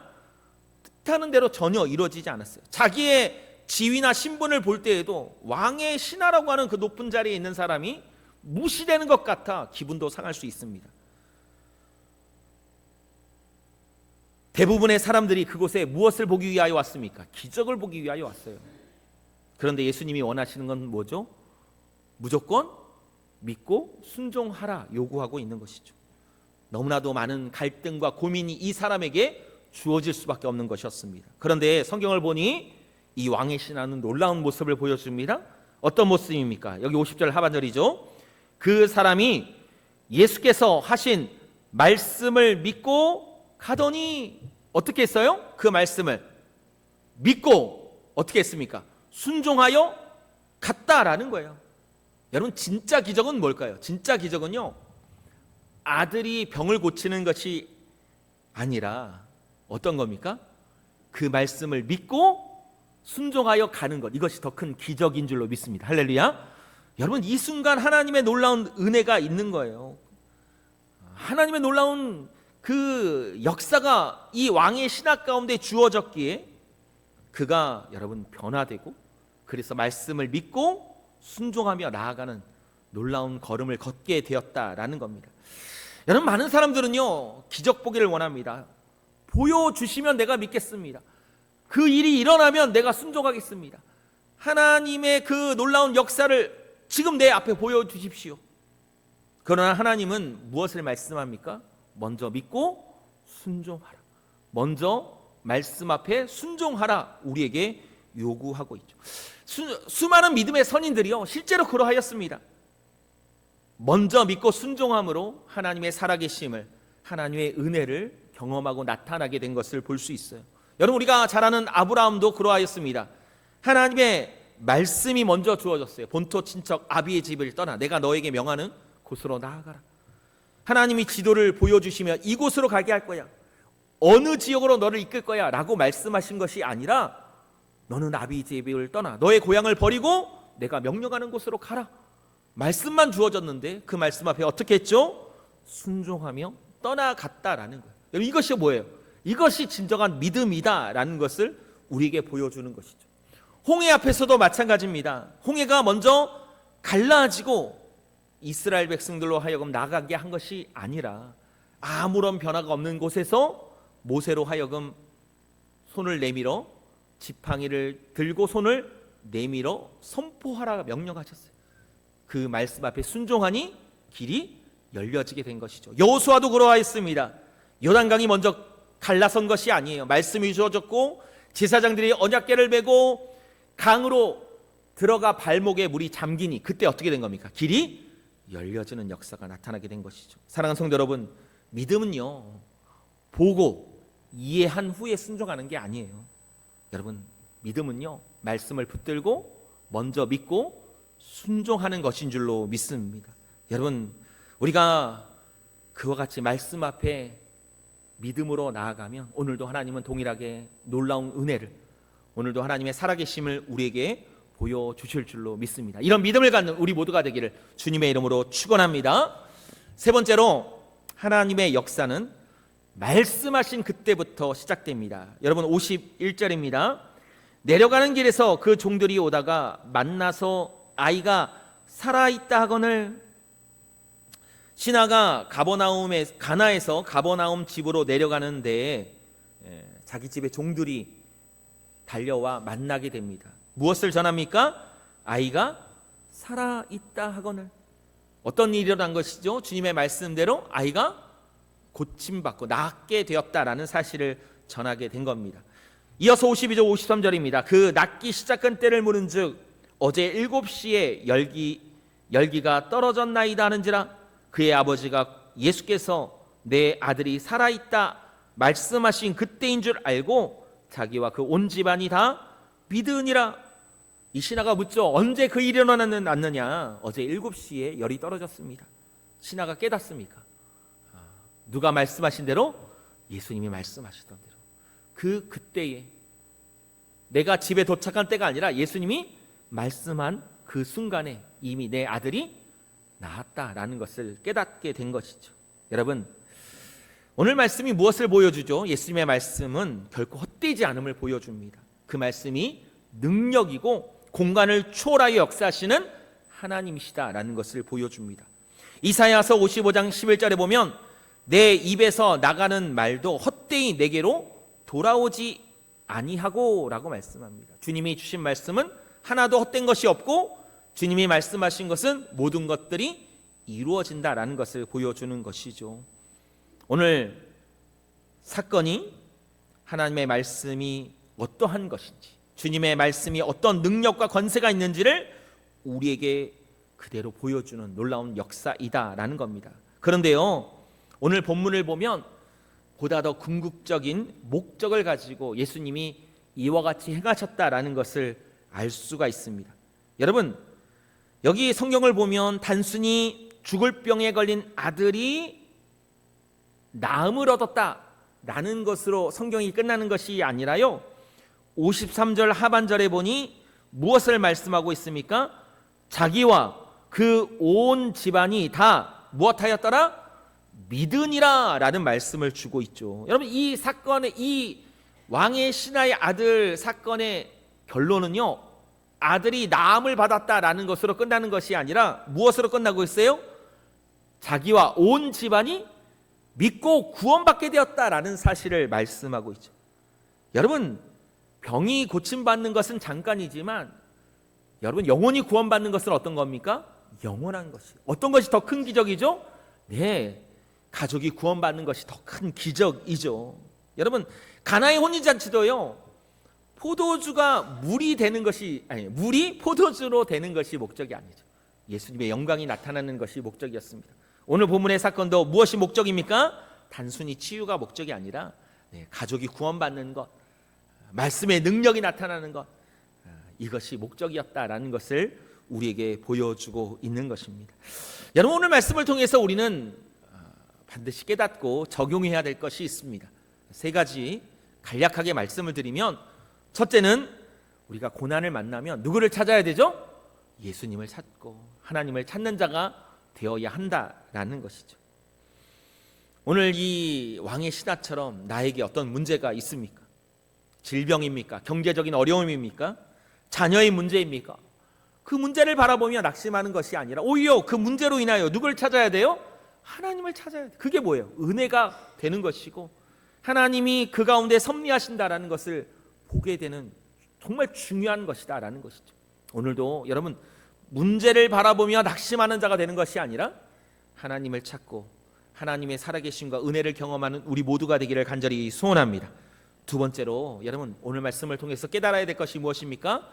뜻하는 대로 전혀 이루어지지 않았어요. 자기의 지위나 신분을 볼 때에도 왕의 신하라고 하는 그 높은 자리에 있는 사람이 무시되는 것 같아 기분도 상할 수 있습니다. 대부분의 사람들이 그곳에 무엇을 보기 위하여 왔습니까? 기적을 보기 위하여 왔어요. 그런데 예수님이 원하시는 건 뭐죠? 무조건 믿고 순종하라 요구하고 있는 것이죠. 너무나도 많은 갈등과 고민이 이 사람에게 주어질 수밖에 없는 것이었습니다. 그런데 성경을 보니 이 왕의 신하는 놀라운 모습을 보여줍니다. 어떤 모습입니까? 여기 50절 하반절이죠. 그 사람이 예수께서 하신 말씀을 믿고 가더니 어떻게 했어요? 그 말씀을 믿고 어떻게 했습니까? 순종하여 갔다라는 거예요. 여러분, 진짜 기적은 뭘까요? 진짜 기적은요, 아들이 병을 고치는 것이 아니라 어떤 겁니까? 그 말씀을 믿고 순종하여 가는 것, 이것이 더 큰 기적인 줄로 믿습니다. 할렐루야. 여러분, 이 순간 하나님의 놀라운 은혜가 있는 거예요. 하나님의 놀라운 그 역사가 이 왕의 신하 가운데 주어졌기에 그가 여러분 변화되고, 그래서 말씀을 믿고 순종하며 나아가는 놀라운 걸음을 걷게 되었다라는 겁니다. 여러분, 많은 사람들은요, 기적 보기를 원합니다. 보여주시면 내가 믿겠습니다. 그 일이 일어나면 내가 순종하겠습니다. 하나님의 그 놀라운 역사를 지금 내 앞에 보여주십시오. 그러나 하나님은 무엇을 말씀합니까? 먼저 믿고 순종하라. 먼저 말씀 앞에 순종하라 우리에게 요구하고 있죠. 수많은 믿음의 선인들이요, 실제로 그러하였습니다. 먼저 믿고 순종함으로 하나님의 살아계심을, 하나님의 은혜를 경험하고 나타나게 된 것을 볼 수 있어요. 여러분, 우리가 잘 아는 아브라함도 그러하였습니다. 하나님의 말씀이 먼저 주어졌어요. 본토 친척 아비의 집을 떠나 내가 너에게 명하는 곳으로 나아가라. 하나님이 지도를 보여주시며 이곳으로 가게 할 거야, 어느 지역으로 너를 이끌 거야 라고 말씀하신 것이 아니라 너는 아비의 집을 떠나 너의 고향을 버리고 내가 명령하는 곳으로 가라. 말씀만 주어졌는데 그 말씀 앞에 어떻게 했죠? 순종하며 떠나갔다라는 거예요. 여러분, 이것이 뭐예요? 이것이 진정한 믿음이다라는 것을 우리에게 보여주는 것이죠. 홍해 앞에서도 마찬가지입니다. 홍해가 먼저 갈라지고 이스라엘 백성들로 하여금 나가게 한 것이 아니라 아무런 변화가 없는 곳에서 모세로 하여금 손을 내밀어 지팡이를 들고 손을 내밀어 선포하라 명령하셨어요. 그 말씀 앞에 순종하니 길이 열려지게 된 것이죠. 여호수아도 그러하였습니다. 요단강이 먼저 갈라선 것이 아니에요. 말씀이 주어졌고 제사장들이 언약궤를 메고 강으로 들어가 발목에 물이 잠기니 그때 어떻게 된 겁니까? 길이 열려지는 역사가 나타나게 된 것이죠. 사랑하는 성도 여러분, 믿음은요 보고 이해한 후에 순종하는 게 아니에요. 여러분, 믿음은요 말씀을 붙들고 먼저 믿고 순종하는 것인 줄로 믿습니다. 여러분, 우리가 그와 같이 말씀 앞에 믿음으로 나아가면 오늘도 하나님은 동일하게 놀라운 은혜를, 오늘도 하나님의 살아계심을 우리에게 보여주실 줄로 믿습니다. 이런 믿음을 갖는 우리 모두가 되기를 주님의 이름으로 축원합니다. 세 번째로, 하나님의 역사는 말씀하신 그때부터 시작됩니다. 여러분, 51절입니다. 내려가는 길에서 그 종들이 오다가 만나서 아이가 살아있다 하거늘 신하가 가나에서 가버나움 집으로 내려가는 데에 자기 집의 종들이 달려와 만나게 됩니다. 무엇을 전합니까? 아이가 살아있다 하거늘. 어떤 일이 일어난 것이죠? 주님의 말씀대로 아이가 고침받고 낫게 되었다라는 사실을 전하게 된 겁니다. 이어서 52절 53절입니다. 그 낫기 시작한 때를 물은즉 어제 7시에 열기가 떨어졌나이다 하는지라 그의 아버지가 예수께서 내 아들이 살아있다 말씀하신 그때인 줄 알고 자기와 그 온 집안이 다 믿으니라. 이 신하가 묻죠. 언제 그 일이 일어났느냐? 어제 7시에 열이 떨어졌습니다. 신하가 깨닫습니까? 누가 말씀하신 대로? 예수님이 말씀하시던 대로 그때에, 내가 집에 도착한 때가 아니라 예수님이 말씀한 그 순간에 이미 내 아들이 나았다라는 것을 깨닫게 된 것이죠. 여러분, 오늘 말씀이 무엇을 보여주죠? 예수님의 말씀은 결코 헛되지 않음을 보여줍니다. 그 말씀이 능력이고 공간을 초월하여 역사하시는 하나님이시다라는 것을 보여줍니다. 이사야서 55장 11절에 보면 내 입에서 나가는 말도 헛되이 내게로 돌아오지 아니하고 라고 말씀합니다. 주님이 주신 말씀은 하나도 헛된 것이 없고 주님이 말씀하신 것은 모든 것들이 이루어진다라는 것을 보여주는 것이죠. 오늘 사건이 하나님의 말씀이 어떠한 것인지, 주님의 말씀이 어떤 능력과 권세가 있는지를 우리에게 그대로 보여주는 놀라운 역사이다라는 겁니다. 그런데요, 오늘 본문을 보면 보다 더 궁극적인 목적을 가지고 예수님이 이와 같이 행하셨다라는 것을 알 수가 있습니다. 여러분, 여기 성경을 보면 단순히 죽을 병에 걸린 아들이 나음을 얻었다라는 것으로 성경이 끝나는 것이 아니라요, 53절 하반절에 보니 무엇을 말씀하고 있습니까? 자기와 그 온 집안이 다 무엇하였더라? 믿으니라 라는 말씀을 주고 있죠. 여러분, 이 사건의, 이 왕의 신하의 아들 사건의 결론은요, 아들이 나음을 받았다라는 것으로 끝나는 것이 아니라 무엇으로 끝나고 있어요? 자기와 온 집안이 믿고 구원받게 되었다라는 사실을 말씀하고 있죠. 여러분, 병이 고침받는 것은 잠깐이지만 여러분, 영혼이 구원받는 것은 어떤 겁니까? 영원한 것이. 어떤 것이 더 큰 기적이죠? 네, 가족이 구원받는 것이 더 큰 기적이죠. 여러분, 가나의 혼인잔치도요, 포도주가 물이 되는 것이, 아니, 물이 포도주로 되는 것이 목적이 아니죠. 예수님의 영광이 나타나는 것이 목적이었습니다. 오늘 본문의 사건도 무엇이 목적입니까? 단순히 치유가 목적이 아니라 가족이 구원받는 것, 말씀의 능력이 나타나는 것, 이것이 목적이었다라는 것을 우리에게 보여주고 있는 것입니다. 여러분, 오늘 말씀을 통해서 우리는 반드시 깨닫고 적용해야 될 것이 있습니다. 세 가지 간략하게 말씀을 드리면, 첫째는 우리가 고난을 만나면 누구를 찾아야 되죠? 예수님을 찾고 하나님을 찾는 자가 되어야 한다라는 것이죠. 오늘 이 왕의 신하처럼 나에게 어떤 문제가 있습니까? 질병입니까? 경제적인 어려움입니까? 자녀의 문제입니까? 그 문제를 바라보며 낙심하는 것이 아니라 오히려 그 문제로 인하여 누굴 찾아야 돼요? 하나님을 찾아야 돼요. 그게 뭐예요? 은혜가 되는 것이고 하나님이 그 가운데 섭리하신다라는 것을 보게 되는 정말 중요한 것이다라는 것이죠. 오늘도 여러분, 문제를 바라보며 낙심하는 자가 되는 것이 아니라 하나님을 찾고 하나님의 살아계심과 은혜를 경험하는 우리 모두가 되기를 간절히 소원합니다. 두 번째로 여러분, 오늘 말씀을 통해서 깨달아야 될 것이 무엇입니까?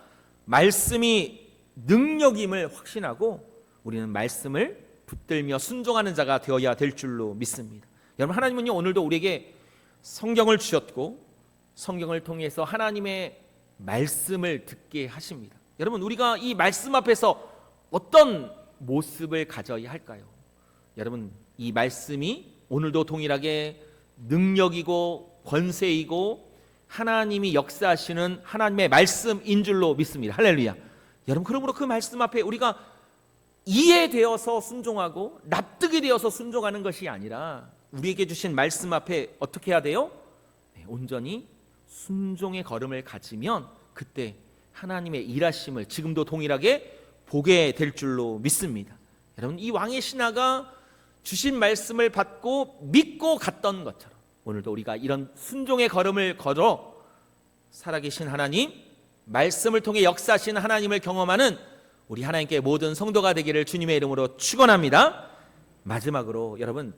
말씀이 능력임을 확신하고 우리는 말씀을 붙들며 순종하는 자가 되어야 될 줄로 믿습니다. 여러분, 하나님은요 오늘도 우리에게 성경을 주셨고 성경을 통해서 하나님의 말씀을 듣게 하십니다. 여러분, 우리가 이 말씀 앞에서 어떤 모습을 가져야 할까요? 여러분, 이 말씀이 오늘도 동일하게 능력이고 권세이고 하나님이 역사하시는 하나님의 말씀인 줄로 믿습니다. 할렐루야. 여러분, 그러므로 그 말씀 앞에 우리가 이해되어서 순종하고 납득이 되어서 순종하는 것이 아니라 우리에게 주신 말씀 앞에 어떻게 해야 돼요? 온전히 순종의 걸음을 가지면 그때 하나님의 일하심을 지금도 동일하게 보게 될 줄로 믿습니다. 여러분, 이 왕의 신하가 주신 말씀을 받고 믿고 갔던 것처럼 오늘도 우리가 이런 순종의 걸음을 걸어 살아계신 하나님, 말씀을 통해 역사하시는 하나님을 경험하는 우리 하나님께 모든 성도가 되기를 주님의 이름으로 축원합니다. 마지막으로 여러분,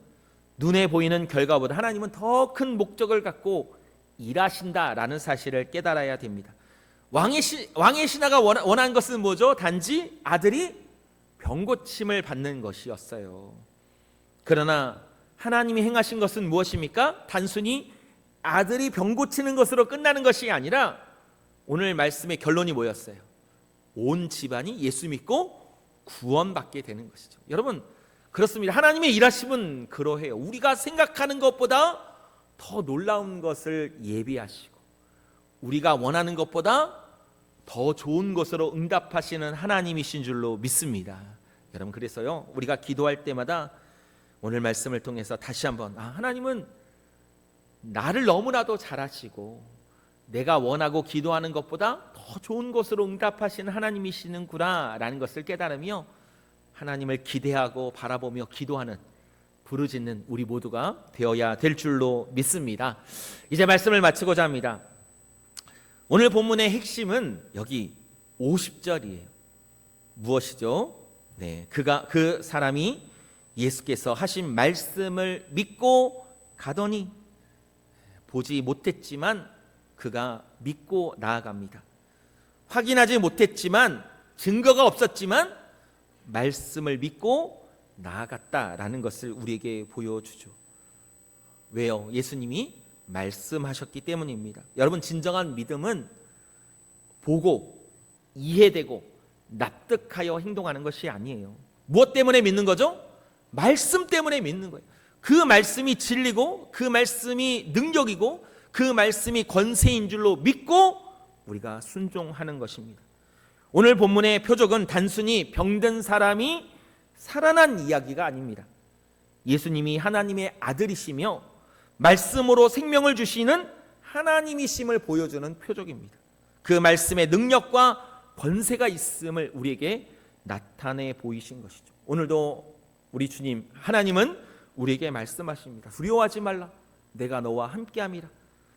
눈에 보이는 결과보다 하나님은 더 큰 목적을 갖고 일하신다라는 사실을 깨달아야 됩니다. 왕의 신하가 원한 것은 뭐죠? 단지 아들이 병고침을 받는 것이었어요. 그러나 하나님이 행하신 것은 무엇입니까? 단순히 아들이 병고치는 것으로 끝나는 것이 아니라 오늘 말씀의 결론이 뭐였어요? 온 집안이 예수 믿고 구원받게 되는 것이죠. 여러분, 그렇습니다. 하나님의 일하심은 그러해요. 우리가 생각하는 것보다 더 놀라운 것을 예비하시고 우리가 원하는 것보다 더 좋은 것으로 응답하시는 하나님이신 줄로 믿습니다. 여러분, 그래서요 우리가 기도할 때마다 오늘 말씀을 통해서 다시 한번 하나님은 나를 너무나도 잘 아시고 내가 원하고 기도하는 것보다 더 좋은 것으로 응답하시는 하나님이시는구나 라는 것을 깨달으며 하나님을 기대하고 바라보며 기도하는 부르짖는 우리 모두가 되어야 될 줄로 믿습니다. 이제 말씀을 마치고자 합니다. 오늘 본문의 핵심은 여기 50절이에요. 무엇이죠? 그 사람이 예수께서 하신 말씀을 믿고 가더니 보지 못했지만 그가 믿고 나아갑니다. 확인하지 못했지만 증거가 없었지만 말씀을 믿고 나아갔다라는 것을 우리에게 보여주죠. 왜요? 예수님이 말씀하셨기 때문입니다. 여러분, 진정한 믿음은 보고 이해되고 납득하여 행동하는 것이 아니에요. 무엇 때문에 믿는 거죠? 말씀 때문에 믿는 거예요. 그 말씀이 진리고 그 말씀이 능력이고 그 말씀이 권세인 줄로 믿고 우리가 순종하는 것입니다. 오늘 본문의 표적은 단순히 병든 사람이 살아난 이야기가 아닙니다. 예수님이 하나님의 아들이시며 말씀으로 생명을 주시는 하나님이심을 보여주는 표적입니다. 그 말씀의 능력과 권세가 있음을 우리에게 나타내 보이신 것이죠. 오늘도 우리 주님 하나님은 우리에게 말씀하십니다. 두려워하지 말라. 내가 너와 함께함이라.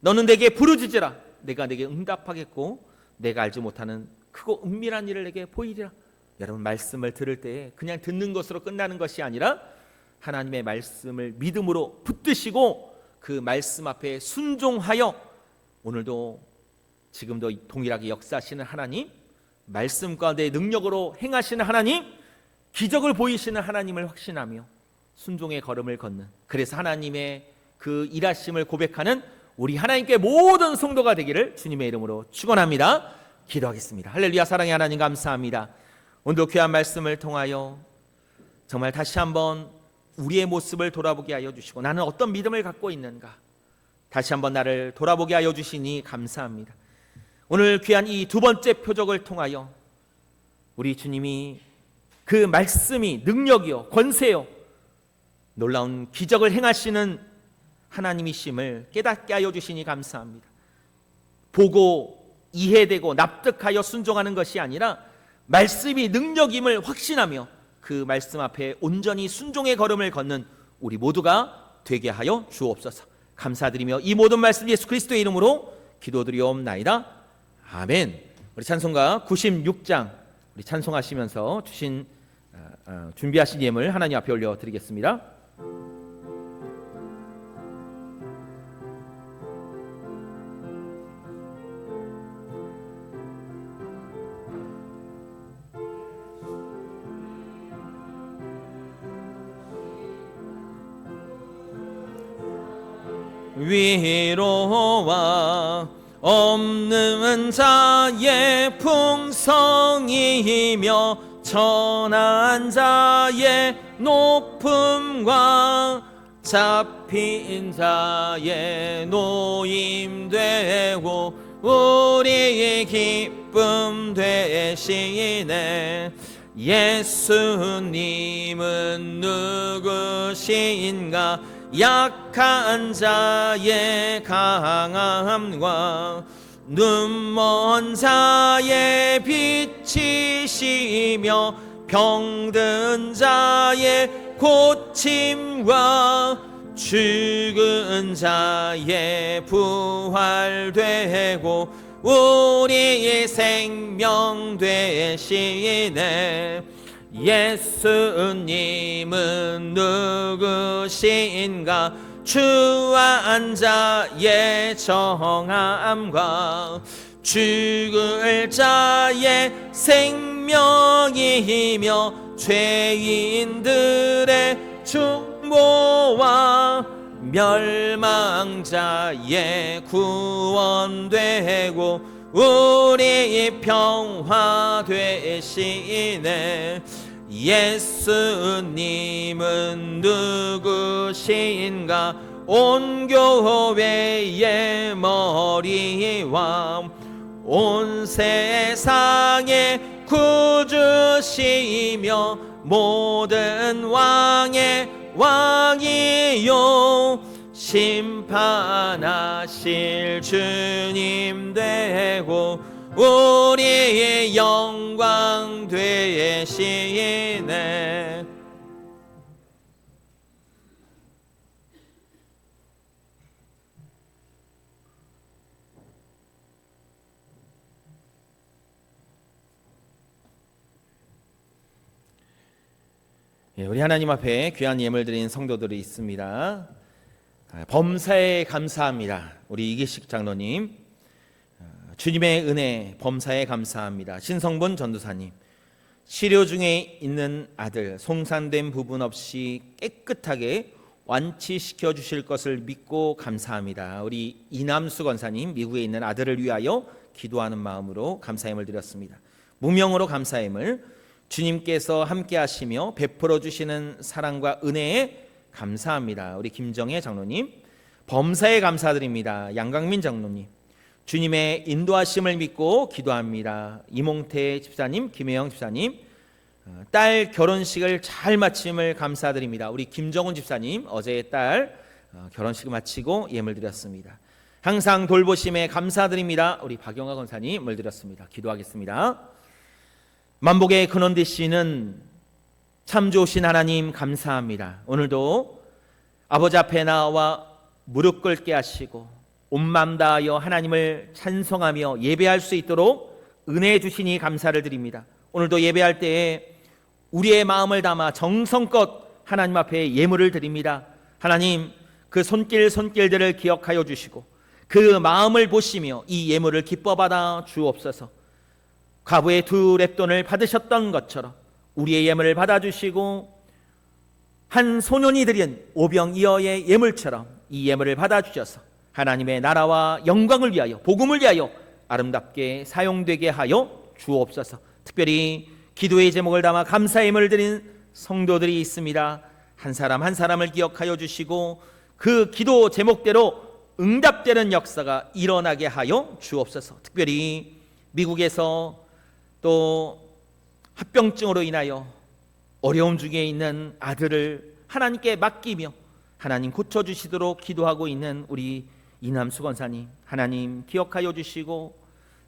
너는 내게 부르짖으라. 내가 내게 응답하겠고 내가 알지 못하는 크고 은밀한 일을 내게 보이리라. 여러분, 말씀을 들을 때 그냥 듣는 것으로 끝나는 것이 아니라 하나님의 말씀을 믿음으로 붙드시고 그 말씀 앞에 순종하여 오늘도 지금도 동일하게 역사하시는 하나님, 말씀 가운데 능력으로 행하시는 하나님, 기적을 보이시는 하나님을 확신하며 순종의 걸음을 걷는, 그래서 하나님의 그 일하심을 고백하는 우리 하나님께 모든 성도가 되기를 주님의 이름으로 축원합니다. 기도하겠습니다. 할렐루야. 사랑의 하나님 감사합니다. 오늘도 귀한 말씀을 통하여 정말 다시 한번 우리의 모습을 돌아보게 하여 주시고 나는 어떤 믿음을 갖고 있는가 다시 한번 나를 돌아보게 하여 주시니 감사합니다. 오늘 귀한 이 두 번째 표적을 통하여 우리 주님이 그 말씀이 능력이요 권세요 놀라운 기적을 행하시는 하나님이심을 깨닫게 하여 주시니 감사합니다. 보고 이해되고 납득하여 순종하는 것이 아니라 말씀이 능력임을 확신하며 그 말씀 앞에 온전히 순종의 걸음을 걷는 우리 모두가 되게 하여 주옵소서. 감사드리며 이 모든 말씀 예수 그리스도의 이름으로 기도드리옵나이다. 아멘. 우리 찬송가 96장 우리 찬송하시면서 주신 준비하신 예물 하나님 앞에 올려드리겠습니다. 위로와 없는 자의 풍성이며 천한 자의 높음과 잡힌 자의 노임되고 우리의 기쁨 되시네. 예수님은 누구신가? 약한 자의 강함과 눈먼 자의 빛이시며 병든 자의 고침과 죽은 자의 부활되고 우리의 생명 되시네. 예수님은 누구신가? 추한 자의 정함과 죽을 자의 생명이며 죄인들의 중보와 멸망자의 구원되고 우리 평화 되시네. 예수님은 누구신가? 온 교회의 머리와 온 세상의 구주시며 모든 왕의 왕이요 심판하실 주님 되고 우리의 영광 되시네. 우리 하나님 앞에 귀한 예물 드린 성도들이 있습니다. 범사에 감사합니다. 우리 이기식 장로님, 주님의 은혜 범사에 감사합니다. 신성분 전도사님, 치료 중에 있는 아들 송산된 부분 없이 깨끗하게 완치시켜 주실 것을 믿고 감사합니다. 우리 이남수 권사님, 미국에 있는 아들을 위하여 기도하는 마음으로 감사함을 드렸습니다. 무명으로 감사함을 주님께서 함께 하시며 베풀어 주시는 사랑과 은혜에 감사합니다. 우리 김정혜 장로님, 범사에 감사드립니다. 양강민 장로님, 주님의 인도하심을 믿고 기도합니다. 이몽태 집사님, 김혜영 집사님, 딸 결혼식을 잘 마침을 감사드립니다. 우리 김정훈 집사님, 어제 딸 결혼식 마치고 예물 드렸습니다. 항상 돌보심에 감사드립니다. 우리 박영아 권사님 예물 드렸습니다. 기도하겠습니다. 만복의 근원 되시는 참 좋으신 하나님 감사합니다. 오늘도 아버지 앞에 나와 무릎 꿇게 하시고 온 마음 다하여 하나님을 찬송하며 예배할 수 있도록 은혜 주시니 감사를 드립니다. 오늘도 예배할 때에 우리의 마음을 담아 정성껏 하나님 앞에 예물을 드립니다. 하나님, 그 손길들을 기억하여 주시고 그 마음을 보시며 이 예물을 기뻐 받아 주옵소서. 과부의 2렙돈을 받으셨던 것처럼 우리의 예물을 받아주시고 한 소년이 드린 오병이어의 예물처럼 이 예물을 받아주셔서 하나님의 나라와 영광을 위하여 복음을 위하여 아름답게 사용되게 하여 주옵소서. 특별히 기도의 제목을 담아 감사의 예물을 드린 성도들이 있습니다. 한 사람 한 사람을 기억하여 주시고 그 기도 제목대로 응답되는 역사가 일어나게 하여 주옵소서. 특별히 미국에서 또 합병증으로 인하여 어려움 중에 있는 아들을 하나님께 맡기며 하나님 고쳐주시도록 기도하고 있는 우리 이남수 권사님, 하나님 기억하여 주시고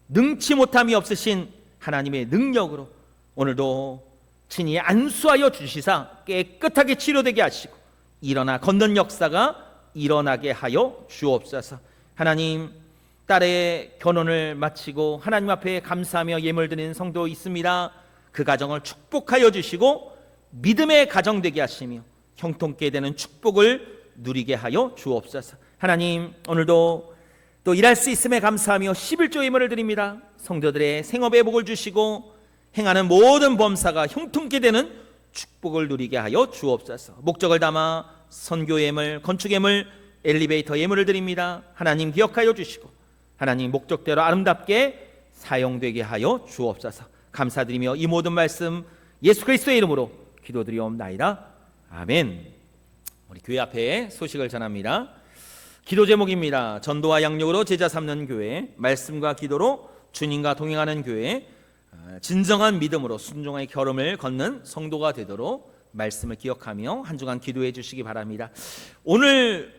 능치 못함이 없으신 하나님의 능력으로 오늘도 친히 안수하여 주시사 깨끗하게 치료되게 하시고 일어나 걷는 역사가 일어나게 하여 주옵소서. 하나님, 딸의 결혼을 마치고 하나님 앞에 감사하며 예물 드리는 성도 있습니다. 그 가정을 축복하여 주시고 믿음의 가정 되게 하시며 형통케 되는 축복을 누리게 하여 주옵소서. 하나님, 오늘도 또 일할 수 있음에 감사하며 11조 예물을 드립니다. 성도들의 생업에 복을 주시고 행하는 모든 범사가 형통케 되는 축복을 누리게 하여 주옵소서. 목적을 담아 선교 예물, 건축 예물, 엘리베이터 예물을 드립니다. 하나님 기억하여 주시고 하나님 목적대로 아름답게 사용되게 하여 주옵소서. 감사드리며 이 모든 말씀 예수 그리스도의 이름으로 기도드리옵나이다. 아멘. 우리 교회 앞에 소식을 전합니다. 기도 제목입니다. 전도와 양육으로 제자 삼는 교회, 말씀과 기도로 주님과 동행하는 교회, 진정한 믿음으로 순종의 걸음을 걷는 성도가 되도록 말씀을 기억하며 한 주간 기도해 주시기 바랍니다. 오늘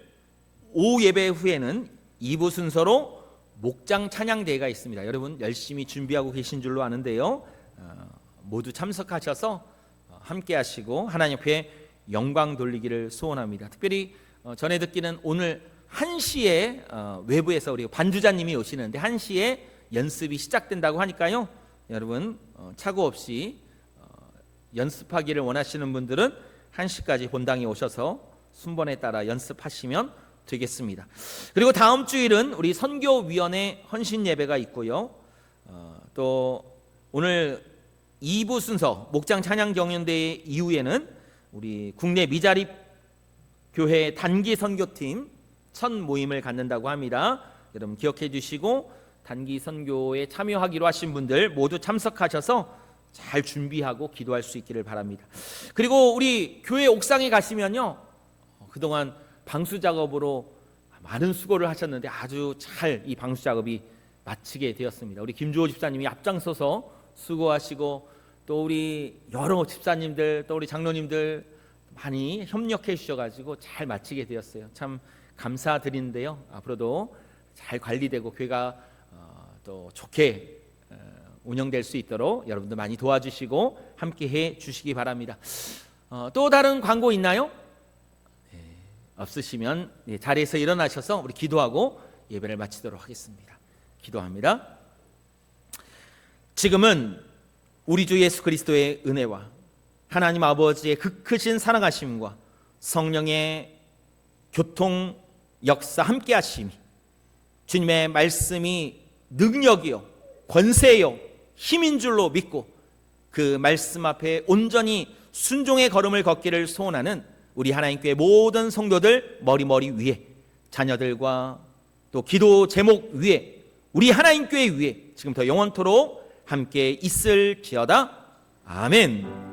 오후 예배 후에는 2부 순서로 목장 찬양대회가 있습니다. 여러분 열심히 준비하고 계신 줄로 아는데요, 모두 참석하셔서 함께 하시고 하나님 앞에 영광 돌리기를 소원합니다. 특별히 전에 듣기는 오늘 1시에 외부에서 우리 반주자님이 오시는데 1시에 연습이 시작된다고 하니까요, 여러분 착오 없이 연습하기를 원하시는 분들은 1시까지 본당에 오셔서 순번에 따라 연습하시면 되겠습니다. 그리고 다음 주일은 우리 선교위원회 헌신 예배가 있고요, 또 오늘 2부 순서 목장 찬양 경연대회 이후에는 우리 국내 미자립 교회 단기 선교팀 첫 모임을 갖는다고 합니다. 여러분 기억해 주시고 단기 선교에 참여하기로 하신 분들 모두 참석하셔서 잘 준비하고 기도할 수 있기를 바랍니다. 그리고 우리 교회 옥상에 가시면요, 그동안 방수 작업으로 많은 수고를 하셨는데 아주 잘 이 방수 작업이 마치게 되었습니다. 우리 김주호 집사님이 앞장서서 수고하시고 또 우리 여러 집사님들 또 우리 장로님들 많이 협력해 주셔가지고 잘 마치게 되었어요. 참 감사드리는데요, 앞으로도 잘 관리되고 교회가 또 좋게 운영될 수 있도록 여러분들 많이 도와주시고 함께해 주시기 바랍니다. 또 다른 광고 있나요? 없으시면 자리에서 일어나셔서 우리 기도하고 예배를 마치도록 하겠습니다. 기도합니다. 지금은 우리 주 예수 그리스도의 은혜와 하나님 아버지의 그 크신 사랑하심과 성령의 교통 역사 함께 하심이 주님의 말씀이 능력이요 권세요 힘인 줄로 믿고 그 말씀 앞에 온전히 순종의 걸음을 걷기를 소원하는 우리 하나님교회 모든 성도들 머리 위에, 자녀들과 또 기도 제목 위에, 우리 하나님교회 위에 지금부터 영원토록 함께 있을지어다. 아멘.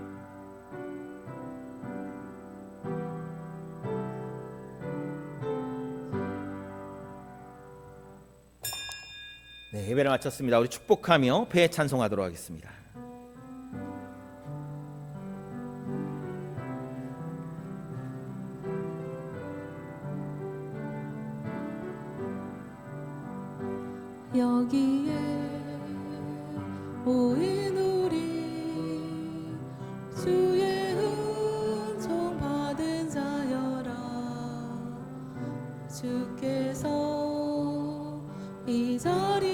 네, 예배를 마쳤습니다. 우리 축복하며 배 찬송하도록 하겠습니다. 여기에 모인 우리 주의 은총 받은 자여라. 주께서 이 자리